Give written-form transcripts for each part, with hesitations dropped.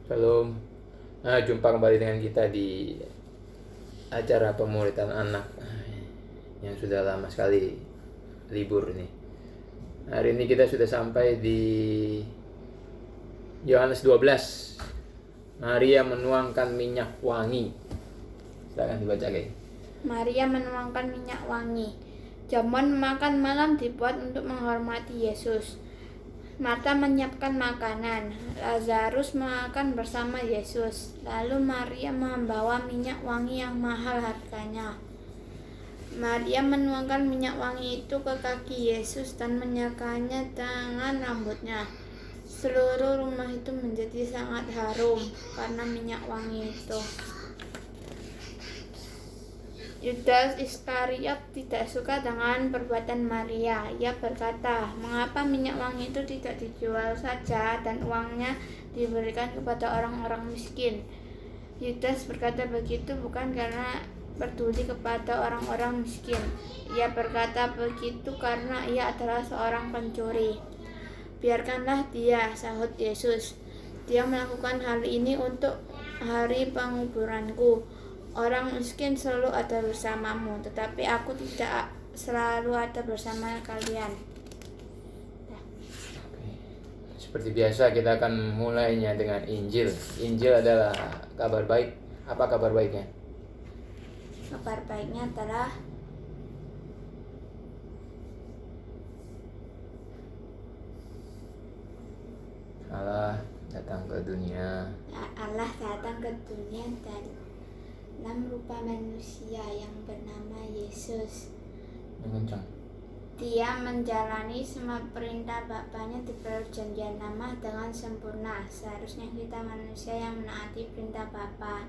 Shalom. Jumpa kembali dengan kita di acara pemuritan anak yang sudah lama sekali libur ini. Hari ini kita sudah sampai di Yohanes 12. Maria menuangkan minyak wangi. Silakan dibaca, guys. Maria menuangkan minyak wangi. Jamuan makan malam dibuat untuk menghormati Yesus. Marta menyiapkan makanan. Lazarus makan bersama Yesus. Lalu Maria membawa minyak wangi yang mahal harganya. Maria menuangkan minyak wangi itu ke kaki Yesus dan menyekanya dengan rambutnya. Seluruh rumah itu menjadi sangat harum karena minyak wangi itu. Yudas Iskariot tidak suka dengan perbuatan Maria. Ia berkata, "Mengapa minyak wangi itu tidak dijual saja dan uangnya diberikan kepada orang-orang miskin?" Yudas berkata begitu bukan karena peduli kepada orang-orang miskin. Ia berkata begitu karena ia adalah seorang pencuri. "Biarkanlah dia," sahut Yesus. "Dia melakukan hal ini untuk hari penguburanku. Orang miskin selalu ada bersamamu, tetapi aku tidak selalu ada bersama kalian." Seperti biasa kita akan mulainya dengan Injil. Injil adalah kabar baik. Apa kabar baiknya? Kabar baiknya adalah Allah datang ke dunia. Allah datang ke dunia dalam rupa manusia yang bernama Yesus. Kencang. Dia menjalani semua perintah Bapaknya di perjanjian lama dengan sempurna. Seharusnya kita manusia yang menaati perintah Bapa.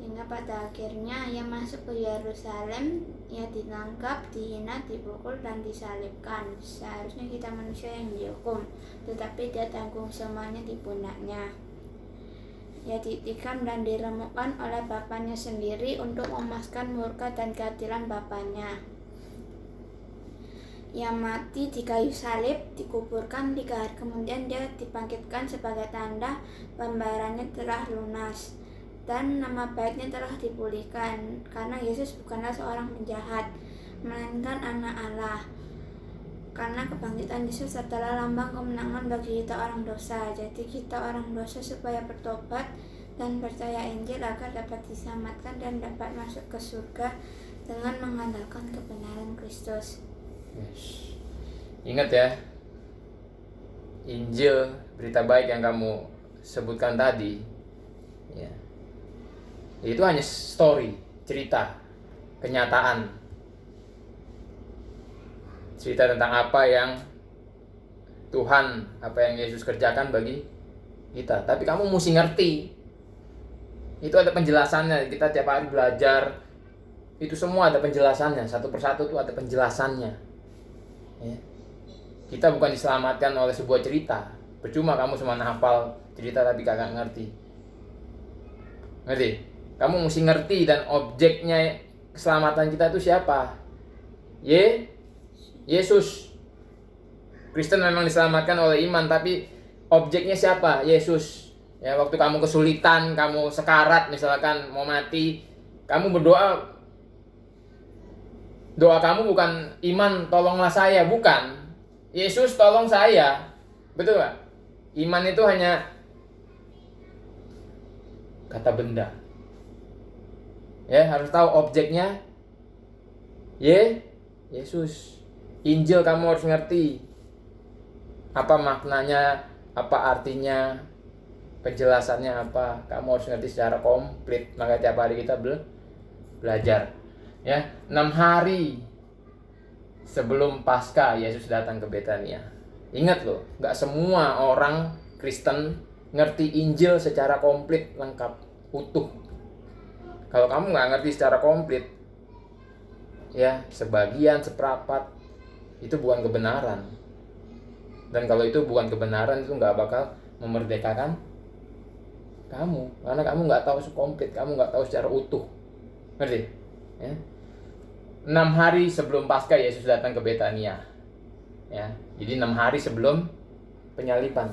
Hingga pada akhirnya ia masuk ke Yerusalem, ia ditangkap, dihina, dipukul, dan disalibkan. Seharusnya kita manusia yang dihukum, tetapi dia tanggung semuanya di pundaknya. Ia ditikam dan diremukkan oleh Bapaknya sendiri untuk memuaskan murka dan keadilan Bapaknya. Ia mati di kayu salib, dikuburkan 3 hari kemudian dia dibangkitkan sebagai tanda pembayarannya telah lunas dan nama baiknya telah dipulihkan, karena Yesus bukanlah seorang penjahat, melainkan anak Allah. Karena kebangkitan Yesus adalah lambang kemenangan bagi kita orang dosa. Jadi kita orang dosa supaya bertobat dan percaya Injil agar dapat diselamatkan dan dapat masuk ke surga dengan mengandalkan kebenaran Kristus. Yes. Ingat ya, Injil, berita baik yang kamu sebutkan tadi, ya, itu hanya story, cerita, kenyataan. Cerita tentang apa yang Tuhan, apa yang Yesus kerjakan bagi kita. Tapi kamu mesti ngerti. Itu ada penjelasannya. Kita tiap hari belajar. Itu semua ada penjelasannya. Satu persatu itu ada penjelasannya. Ya. Kita bukan diselamatkan oleh sebuah cerita. Percuma kamu cuma hafal cerita tapi kagak ngerti. Ngerti? Kamu mesti ngerti dan objeknya keselamatan kita itu siapa? Yesus. Kristen memang diselamatkan oleh iman, tapi objeknya siapa? Yesus. Ya, waktu kamu kesulitan, kamu sekarat, misalkan mau mati, kamu berdoa. Doa kamu bukan iman, tolonglah saya, bukan. Yesus, tolong saya. Betul gak? Iman itu hanya kata benda. Ya, harus tahu objeknya. Yesus. Injil kamu harus ngerti apa maknanya, apa artinya, penjelasannya apa. Kamu harus ngerti secara komplit. Maka tiap hari kita belajar. Ya, 6 hari sebelum Paskah Yesus datang ke Betania. Ingat loh, gak semua orang Kristen ngerti Injil secara komplit, lengkap, utuh. Kalau kamu gak ngerti secara komplit, ya sebagian, seperempat, itu bukan kebenaran. Dan kalau itu bukan kebenaran, itu gak bakal memerdekakan kamu. Karena kamu gak tahu komplit, kamu gak tahu secara utuh. Ngerti? Ya. 6 hari sebelum Paskah Yesus datang ke Betania. Ya, jadi 6 hari sebelum penyaliban.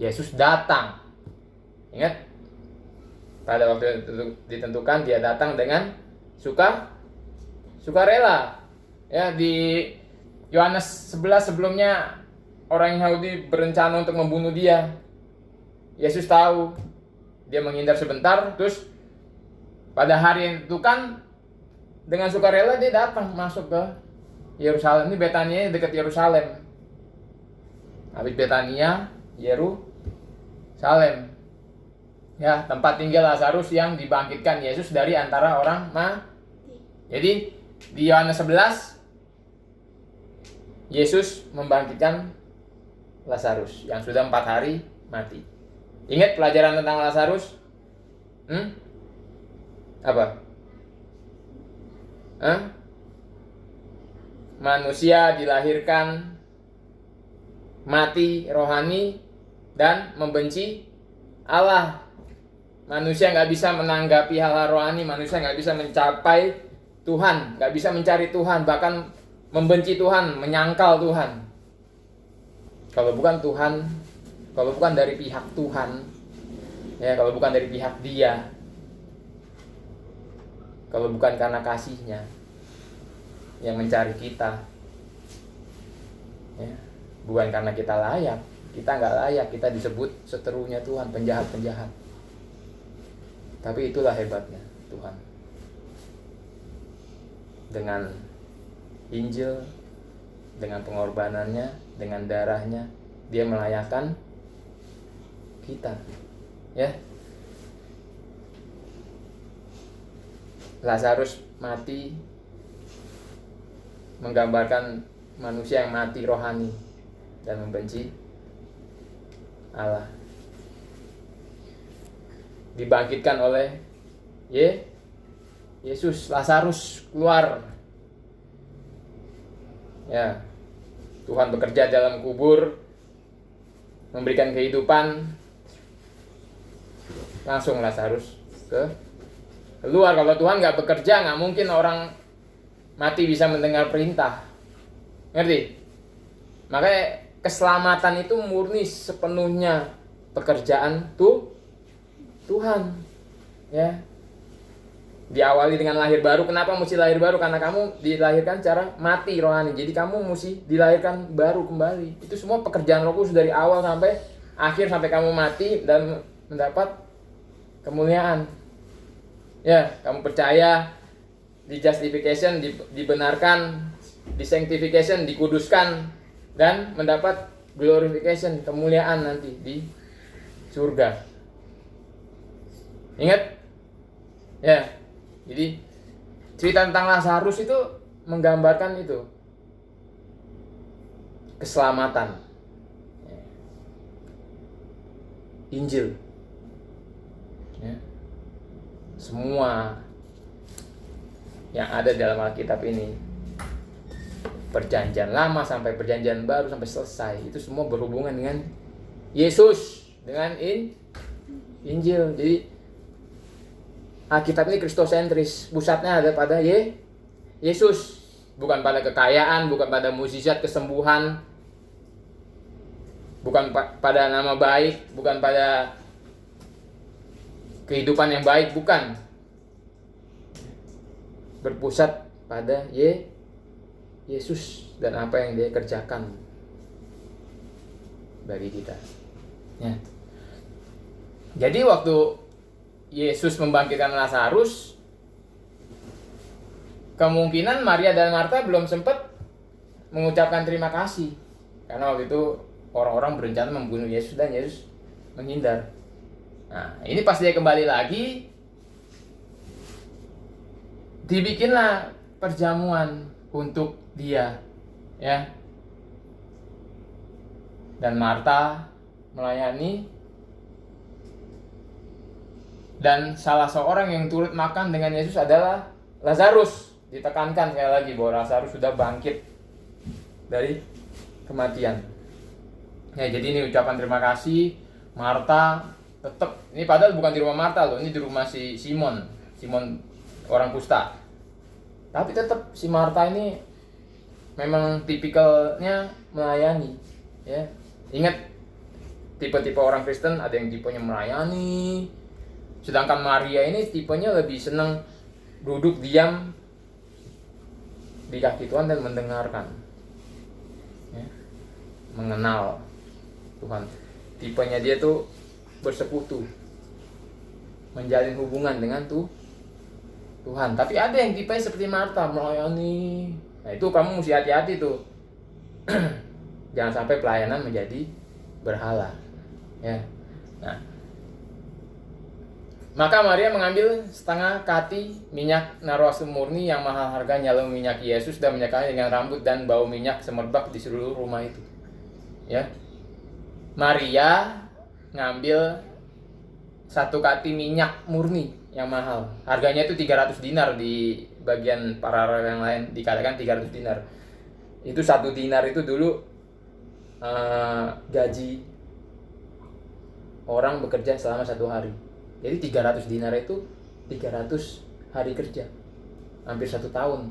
Yesus datang. Ingat, pada waktu ditentukan dia datang dengan sukarela. Ya, di Yohanes 11 sebelumnya orang Yahudi berencana untuk membunuh dia. Yesus tahu, dia menghindar sebentar, terus pada hari yang ditentukan dengan sukarela dia datang masuk ke Yerusalem. Ini Betania dekat Yerusalem. Habis Betania, Yerusalem. Ya, tempat tinggal Lazarus yang dibangkitkan Yesus dari antara orang mati. Jadi di Yohanes 11 Yesus membangkitkan Lazarus yang sudah 4 hari mati. Ingat pelajaran tentang Lazarus? Apa? Manusia dilahirkan mati rohani dan membenci Allah. Manusia nggak bisa menanggapi hal-hal rohani, manusia nggak bisa mencapai Tuhan, nggak bisa mencari Tuhan, bahkan membenci Tuhan, menyangkal Tuhan. Kalau bukan Tuhan, kalau bukan dari pihak Tuhan, ya kalau bukan dari pihak Dia, kalau bukan karena kasih-Nya yang mencari kita, ya, bukan karena kita layak, kita nggak layak, kita disebut seterunya Tuhan, penjahat-penjahat. Tapi itulah hebatnya Tuhan. Dengan Injil, dengan pengorbanannya, dengan darahnya, Dia melayakkan kita. Ya. Lazarus mati menggambarkan manusia yang mati rohani dan membenci Allah. Dibangkitkan oleh Yesus. Lazarus keluar. Ya, Tuhan bekerja dalam kubur, memberikan kehidupan. Langsung Lazarus keluar. Kalau Tuhan nggak bekerja, nggak mungkin orang mati bisa mendengar perintah. Ngerti? Makanya keselamatan itu murni sepenuhnya pekerjaan Tuhan. Ya. Diawali dengan lahir baru. Kenapa mesti lahir baru? Karena kamu dilahirkan secara mati rohani. Jadi kamu mesti dilahirkan baru kembali. Itu semua pekerjaan Roh Kudus dari awal sampai akhir, sampai kamu mati dan mendapat kemuliaan. Ya, kamu percaya di justification, dibenarkan, di sanctification, dikuduskan, dan mendapat glorification, kemuliaan nanti di surga. Ingat? Ya. Jadi cerita tentang Lazarus itu menggambarkan itu keselamatan. Injil. Ya. Semua yang ada dalam Alkitab ini, perjanjian lama sampai perjanjian baru sampai selesai, itu semua berhubungan dengan Yesus, dengan Injil. Jadi Alkitab ini kristosentris, pusatnya ada pada Yesus, bukan pada kekayaan, bukan pada mukjizat kesembuhan, bukan pada nama baik, bukan pada kehidupan yang baik, bukan. Berpusat pada Yesus dan apa yang Dia kerjakan bagi kita. Ya. Jadi waktu Yesus membangkitkan Lazarus, kemungkinan Maria dan Marta belum sempat mengucapkan terima kasih, karena waktu itu orang-orang berencana membunuh Yesus dan Yesus menghindar. Nah, ini pas Dia kembali lagi, dibikinlah perjamuan untuk Dia, ya. Dan Marta melayani. Dan salah seorang yang turut makan dengan Yesus adalah Lazarus. Ditekankan sekali lagi bahwa Lazarus sudah bangkit dari kematian. Ya, jadi ini ucapan terima kasih. Marta tetap, ini padahal bukan di rumah Marta loh, ini di rumah si Simon orang kusta. Tapi tetap si Marta ini memang tipikalnya melayani. Ya, ingat tipe-tipe orang Kristen, ada yang tipenya melayani. Sedangkan Maria ini tipenya lebih senang duduk diam di kaki Tuhan dan mendengarkan, ya, mengenal Tuhan. Tipenya dia tuh bersekutu, menjalin hubungan dengan Tuhan. Tapi ada yang tipenya seperti Marta, melayani. Nah itu kamu mesti hati-hati tuh. Jangan sampai pelayanan menjadi berhala, ya. Nah, maka Maria mengambil setengah kati minyak narwastu murni yang mahal harganya, lalu minyaki Yesus dan menyekanya dengan rambut, dan bau minyak semerbak di seluruh rumah itu. Ya, Maria ngambil 1 kati minyak murni yang mahal. Harganya itu 300 dinar, di bagian para yang lain dikatakan 300 dinar. Itu 1 dinar itu dulu gaji orang bekerja selama 1 hari. Jadi 300 dinar itu 300 hari kerja, hampir 1 tahun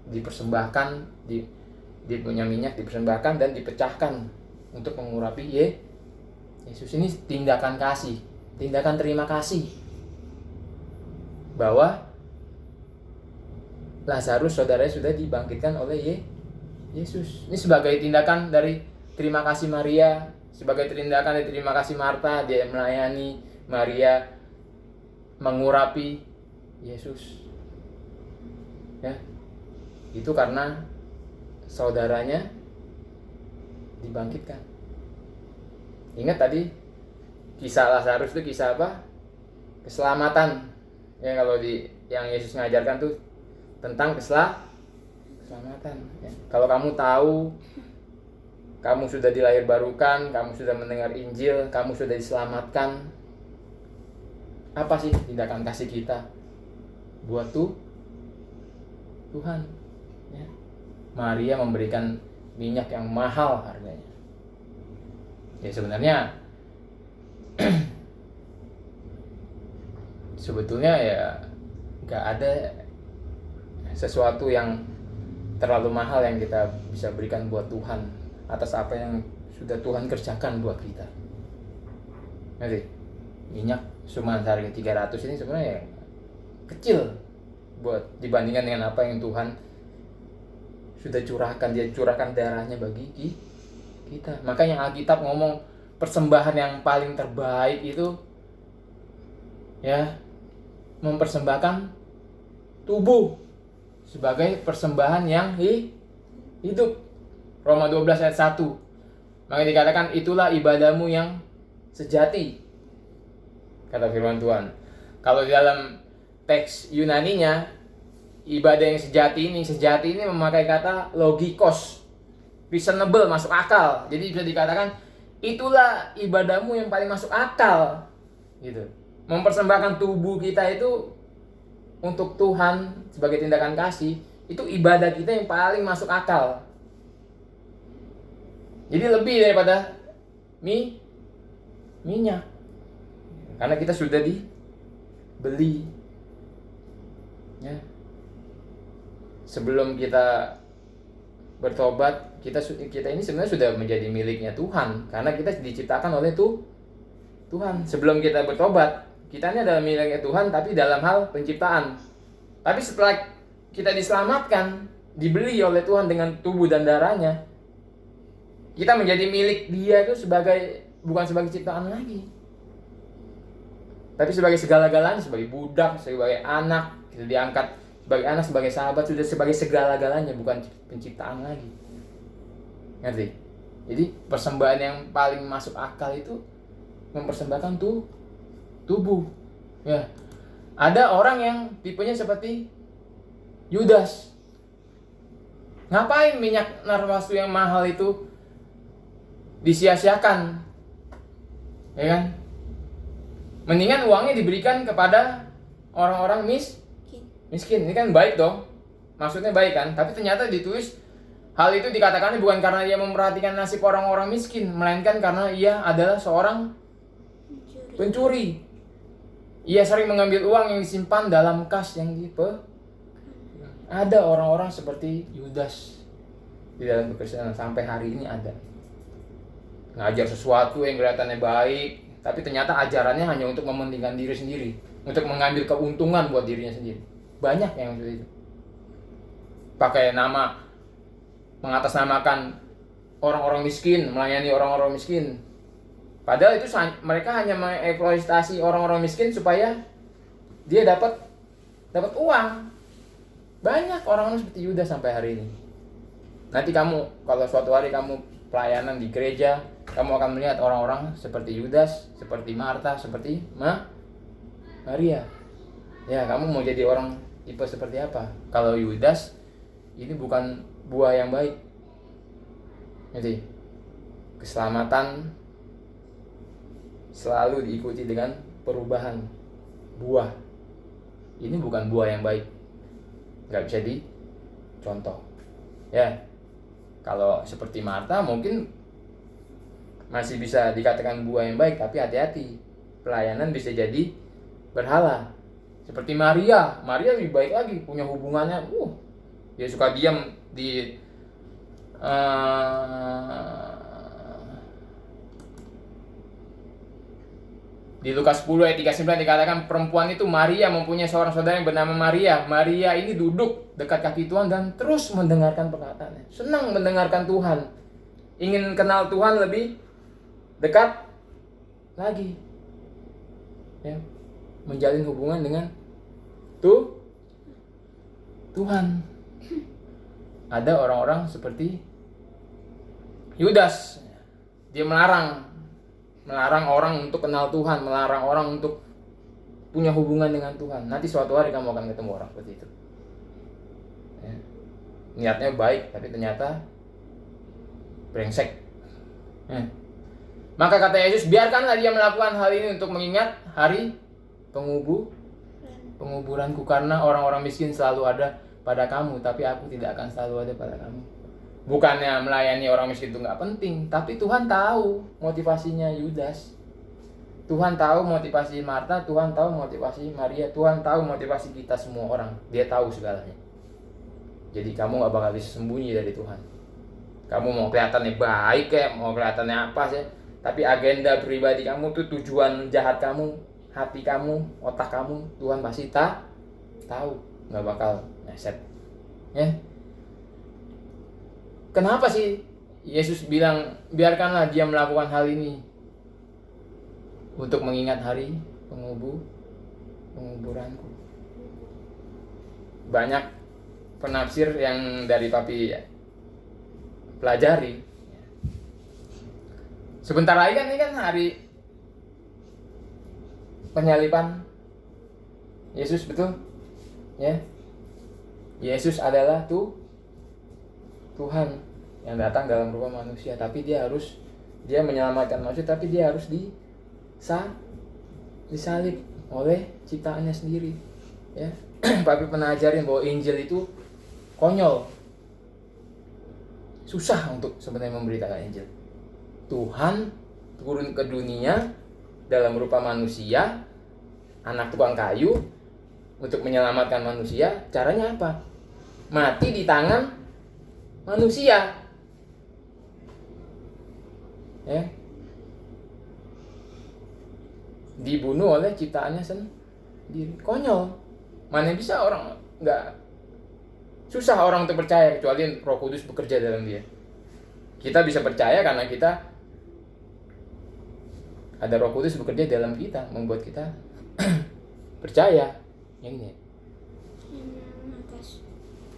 dipersembahkan, di punya minyak dipersembahkan dan dipecahkan untuk mengurapi Yesus. Ini tindakan kasih, tindakan terima kasih bahwa Lazarus saudaranya sudah dibangkitkan oleh Yesus. Ini sebagai tindakan dari terima kasih Maria, sebagai tindakan dari terima kasih Marta, dia melayani, Maria mengurapi Yesus. Ya. Itu karena saudaranya dibangkitkan. Ingat tadi kisah Lazarus itu kisah apa? Keselamatan. Ya, kalau yang Yesus ngajarkan tuh tentang keselamatan. Ya. Kalau kamu tahu kamu sudah dilahir barukan, kamu sudah mendengar Injil, kamu sudah diselamatkan, apa sih tindakan kasih kita buat Tuhan? Ya. Maria memberikan minyak yang mahal harganya. Ya sebenarnya sebetulnya ya nggak ada sesuatu yang terlalu mahal yang kita bisa berikan buat Tuhan atas apa yang sudah Tuhan kerjakan buat kita. Nanti minyak cuma harga 300 ini sebenarnya kecil buat dibandingkan dengan apa yang Tuhan sudah curahkan. Dia curahkan darahnya bagi kita. Makanya Alkitab ngomong persembahan yang paling terbaik itu ya mempersembahkan tubuh sebagai persembahan yang hidup. Roma 12 ayat 1. Maka dikatakan itulah ibadahmu yang sejati, kata firman Tuhan. Kalau di dalam teks Yunaninya, ibadah yang sejati ini memakai kata logikos, reasonable, masuk akal. Jadi bisa dikatakan itulah ibadahmu yang paling masuk akal, gitu. Mempersembahkan tubuh kita itu untuk Tuhan sebagai tindakan kasih, itu ibadah kita yang paling masuk akal. Jadi lebih daripada minyak, karena kita sudah dibeli. Ya. Sebelum kita bertobat, kita ini sebenarnya sudah menjadi miliknya Tuhan, karena kita diciptakan oleh Tuhan. Sebelum kita bertobat, kita ini adalah miliknya Tuhan, tapi dalam hal penciptaan. Tapi setelah kita diselamatkan, dibeli oleh Tuhan dengan tubuh dan darahnya, kita menjadi milik Dia itu bukan sebagai ciptaan lagi, tapi sebagai segala-galanya, sebagai budak, sebagai anak. Kita diangkat sebagai anak, sebagai sahabat, sudah sebagai segala-galanya, bukan penciptaan lagi. Ngerti? Jadi persembahan yang paling masuk akal itu mempersembahkan tubuh. Ya. Ada orang yang tipenya seperti Yudas. Ngapain minyak narwastu yang mahal itu disia-siakan? Ya kan? Mendingan uangnya diberikan kepada orang-orang miskin. Ini kan baik dong. Maksudnya baik kan? Tapi ternyata ditulis hal itu dikatakannya bukan karena ia memperhatikan nasib orang-orang miskin, melainkan karena ia adalah seorang pencuri. Ia sering mengambil uang yang disimpan dalam kas yang ada orang-orang seperti Yudas di dalam kekristenan sampai hari ini ada. ngajar sesuatu yang kelihatannya baik, tapi ternyata ajarannya hanya untuk mementingkan diri sendiri, untuk mengambil keuntungan buat dirinya sendiri. Banyak yang seperti itu. Pakai nama mengatasnamakan orang-orang miskin, melayani orang-orang miskin. Padahal itu mereka hanya mengeksploitasi orang-orang miskin supaya dia dapat uang. Banyak orang-orang seperti Yudas sampai hari ini. Nanti kamu kalau suatu hari kamu pelayanan di gereja, kamu akan melihat orang-orang seperti Yudas, seperti Marta, seperti Maria. Ya, kamu mau jadi orang tipe seperti apa? Kalau Yudas, ini bukan buah yang baik. Jadi, keselamatan selalu diikuti dengan perubahan buah. Ini bukan buah yang baik. Nggak bisa dicontoh. Ya, kalau seperti Marta mungkin masih bisa dikatakan buah yang baik, tapi hati-hati, pelayanan bisa jadi berhala. Seperti Maria lebih baik lagi, punya hubungannya, dia suka diam di di Lukas 10 ayat 39 dikatakan perempuan itu Maria mempunyai seorang saudara yang bernama Maria. Maria ini duduk dekat kaki Tuhan dan terus mendengarkan perkataannya. Senang mendengarkan Tuhan. Ingin kenal Tuhan lebih dekat lagi. Ya. Menjalin hubungan dengan Tuhan. Ada orang-orang seperti Yudas. Dia melarang orang untuk kenal Tuhan, melarang orang untuk punya hubungan dengan Tuhan. Nanti suatu hari kamu akan ketemu orang seperti itu. Ya. Niatnya baik, tapi ternyata brengsek. Ya. Maka kata Yesus, biarkanlah dia melakukan hal ini untuk mengingat hari penguburanku, karena orang-orang miskin selalu ada pada kamu, tapi aku tidak akan selalu ada pada kamu. Bukannya melayani orang miskin itu nggak penting, tapi Tuhan tahu motivasinya Yudas. Tuhan tahu motivasi Marta, Tuhan tahu motivasi Maria, Tuhan tahu motivasi kita semua orang. Dia tahu segalanya. Jadi kamu nggak bakal bisa sembunyi dari Tuhan. Kamu mau kelihatannya baik kayak, mau kelihatannya apa sih, tapi agenda pribadi kamu tuh, tujuan jahat kamu, hati kamu, otak kamu, Tuhan pasti tahu, nggak bakal ngeset. Ya. Kenapa sih Yesus bilang biarkanlah dia melakukan hal ini untuk mengingat hari penguburanku? Banyak penafsir yang dari papi pelajari. Sebentar lagi kan ini kan hari penyaliban Yesus, betul? Ya. Yesus adalah Tuhan yang datang dalam rupa manusia, tapi dia menyelamatkan manusia, tapi dia harus disalib oleh ciptaannya sendiri. Ya, Papi pernah ajarin bahwa Injil itu konyol, susah untuk sebenarnya memberitakan Injil. Tuhan turun ke dunia dalam rupa manusia, anak tukang kayu, untuk menyelamatkan manusia. Caranya apa? Mati di tangan manusia. Ya. Dibunuh oleh ciptaannya sendiri. Konyol. Mana bisa orang susah orang untuk percaya kecuali Roh Kudus bekerja dalam dia. Kita bisa percaya karena kita ada Roh Kudus bekerja dalam kita, membuat kita percaya. Yang ini.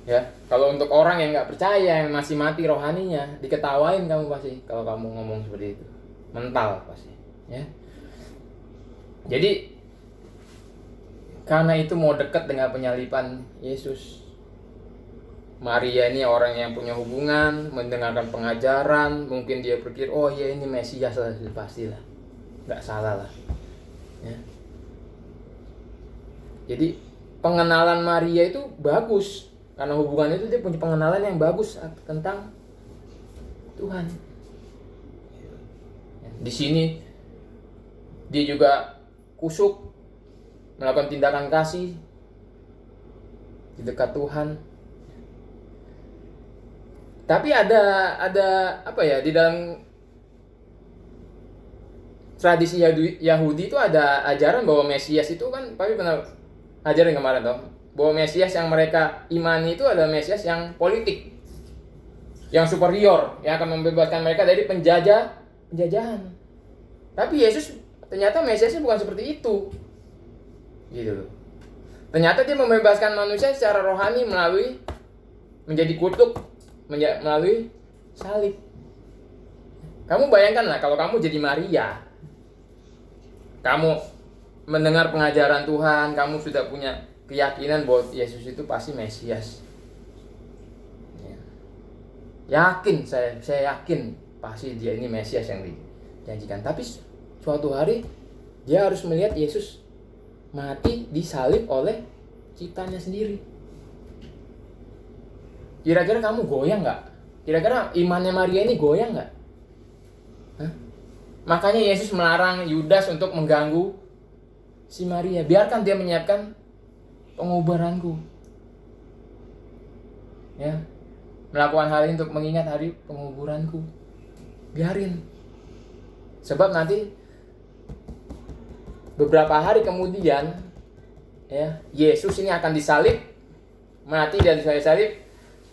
Ya, kalau untuk orang yang nggak percaya, yang masih mati rohaninya, diketawain kamu pasti kalau kamu ngomong seperti itu, mental pasti. Ya. Jadi karena itu mau dekat dengan penyaliban Yesus. Maria ini orang yang punya hubungan, mendengarkan pengajaran, mungkin dia berpikir, oh ya ini Mesias lah, pastilah, nggak salah lah. Ya. Jadi pengenalan Maria itu bagus. Karena hubungan itu dia punya pengenalan yang bagus tentang Tuhan. Di sini dia juga kusuk, melakukan tindakan kasih di dekat Tuhan. Tapi ada apa ya, di dalam tradisi Yahudi itu ada ajaran bahwa Mesias itu kan, Papi pernah ajarin kemarin toh, bahwa Mesias yang mereka imani itu adalah Mesias yang politik, yang superior, yang akan membebaskan mereka dari penjajahan. Tapi Yesus ternyata Mesiasnya bukan seperti itu, gitu loh. Ternyata dia membebaskan manusia secara rohani melalui menjadi kutuk, melalui salib. Kamu bayangkanlah kalau kamu jadi Maria, kamu mendengar pengajaran Tuhan, kamu sudah punya keyakinan bahwa Yesus itu pasti Mesias. Yakin, saya yakin pasti dia ini Mesias yang dijanjikan. Tapi suatu hari dia harus melihat Yesus mati disalib oleh ciptanya sendiri. Kira-kira kamu goyang nggak? Kira-kira imannya Maria ini goyang nggak? Makanya Yesus melarang Yudas untuk mengganggu si Maria. Biarkan dia menyiapkan pengubaranku. Ya, melakukan hal ini untuk mengingat hari penguburanku. Biarin. Sebab nanti beberapa hari kemudian, ya, Yesus ini akan disalib, mati dan disalib.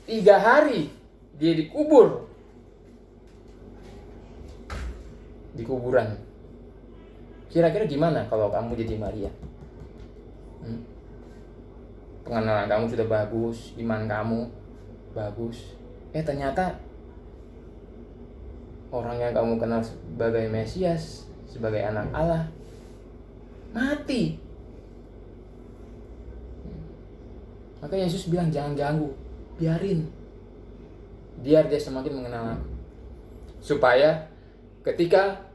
3 hari dia dikubur di kuburan. Kira-kira gimana kalau kamu jadi Maria? Pengenalan kamu sudah bagus, iman kamu bagus. Ternyata orang yang kamu kenal sebagai Mesias, sebagai anak Allah, mati. Maka Yesus bilang jangan ganggu, biarin. Biar dia semakin mengenal aku. Supaya ketika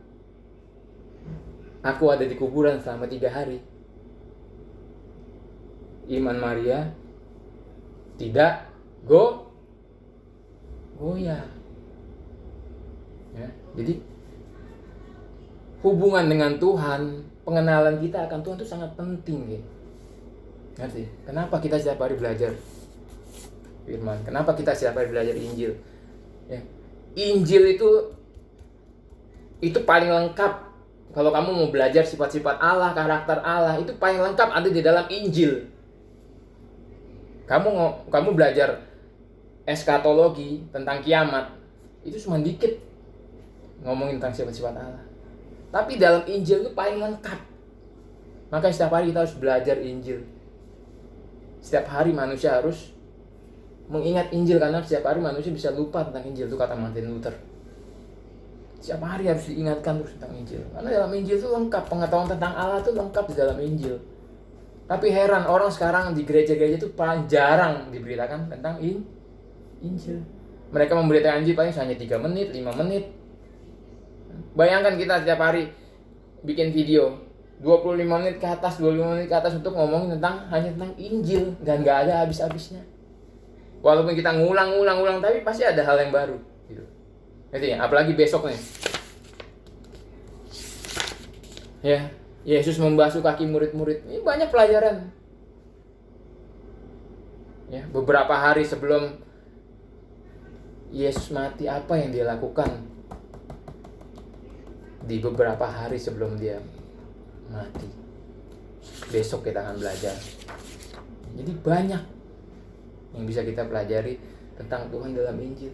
aku ada di kuburan selama 3 hari, iman Maria tidak goyah. Ya, jadi hubungan dengan Tuhan, pengenalan kita akan Tuhan itu sangat penting, ya. Ngerti? Kenapa kita setiap hari belajar firman? Kenapa kita setiap hari belajar Injil? Ya. Injil itu paling lengkap. Kalau kamu mau belajar sifat-sifat Allah, karakter Allah, itu paling lengkap ada di dalam Injil. Kamu belajar eskatologi tentang kiamat, itu cuma dikit ngomongin tentang sifat-sifat Allah. Tapi dalam Injil itu paling lengkap. Maka setiap hari kita harus belajar Injil. Setiap hari manusia harus mengingat Injil, karena setiap hari manusia bisa lupa tentang Injil. Itu kata Martin Luther. Setiap hari harus diingatkan terus tentang Injil. Karena dalam Injil itu lengkap, pengetahuan tentang Allah itu lengkap di dalam Injil. Tapi heran, orang sekarang di gereja-gereja itu paling jarang diberitakan tentang Injil. Mereka memberitakan Injil paling hanya 3 menit, 5 menit. Bayangkan kita setiap hari bikin video 25 menit ke atas, 25 menit ke atas untuk ngomongin hanya tentang Injil, dan gak ada habis-habisnya. Walaupun kita ngulang, tapi pasti ada hal yang baru, gitu. Jadi apalagi besok nih, ya, Yesus membasuh kaki murid-murid. Ini banyak pelajaran. Ya, beberapa hari sebelum Yesus mati, apa yang dia lakukan? Di beberapa hari sebelum dia mati. Besok kita akan belajar. Jadi banyak yang bisa kita pelajari tentang Tuhan dalam Injil.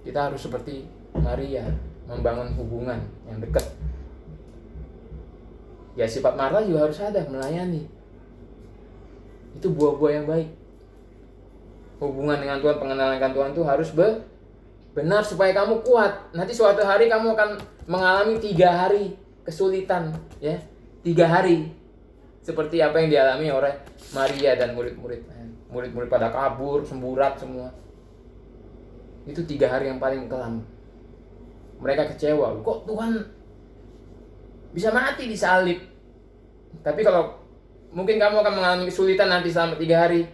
Kita harus seperti Maria, membangun hubungan yang dekat. Ya, sifat Marta juga harus ada, melayani. Itu buah-buah yang baik. Hubungan dengan Tuhan, pengenalan dengan Tuhan itu harus benar supaya kamu kuat. Nanti suatu hari kamu akan mengalami 3 hari kesulitan, ya, 3 hari seperti apa yang dialami oleh Maria dan murid-murid. Murid-murid pada kabur, semburat semua. Itu 3 hari yang paling kelam. Mereka kecewa, kok Tuhan bisa mati disalib. Tapi kalau mungkin kamu akan mengalami kesulitan nanti selama 3 hari,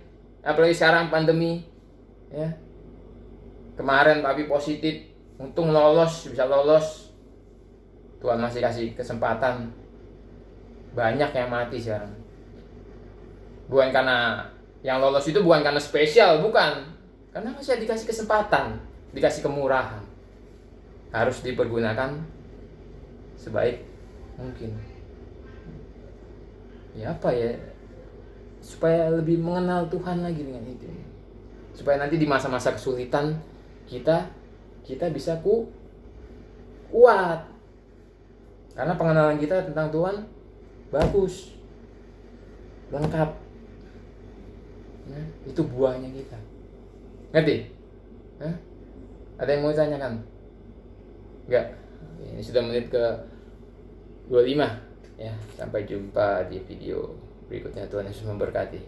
apalagi sekarang pandemi, ya. Kemarin Papi positif, untung bisa lolos. Tuhan masih kasih kesempatan. Banyak yang mati sekarang. Bukan karena yang lolos itu bukan karena spesial, bukan. Karena masih dikasih kesempatan, dikasih kemurahan. Harus dipergunakan sebaik mungkin. Ya apa ya, supaya lebih mengenal Tuhan lagi dengan itu, supaya nanti di masa-masa kesulitan kita bisa kuat, karena pengenalan kita tentang Tuhan bagus, lengkap. Nah, itu buahnya kita. Ngerti? Hah? Ada yang mau tanyakan? Enggak? Ini sudah menit ke 25 ya. Sampai jumpa di video berikutnya. Tuhan Yesus memberkati.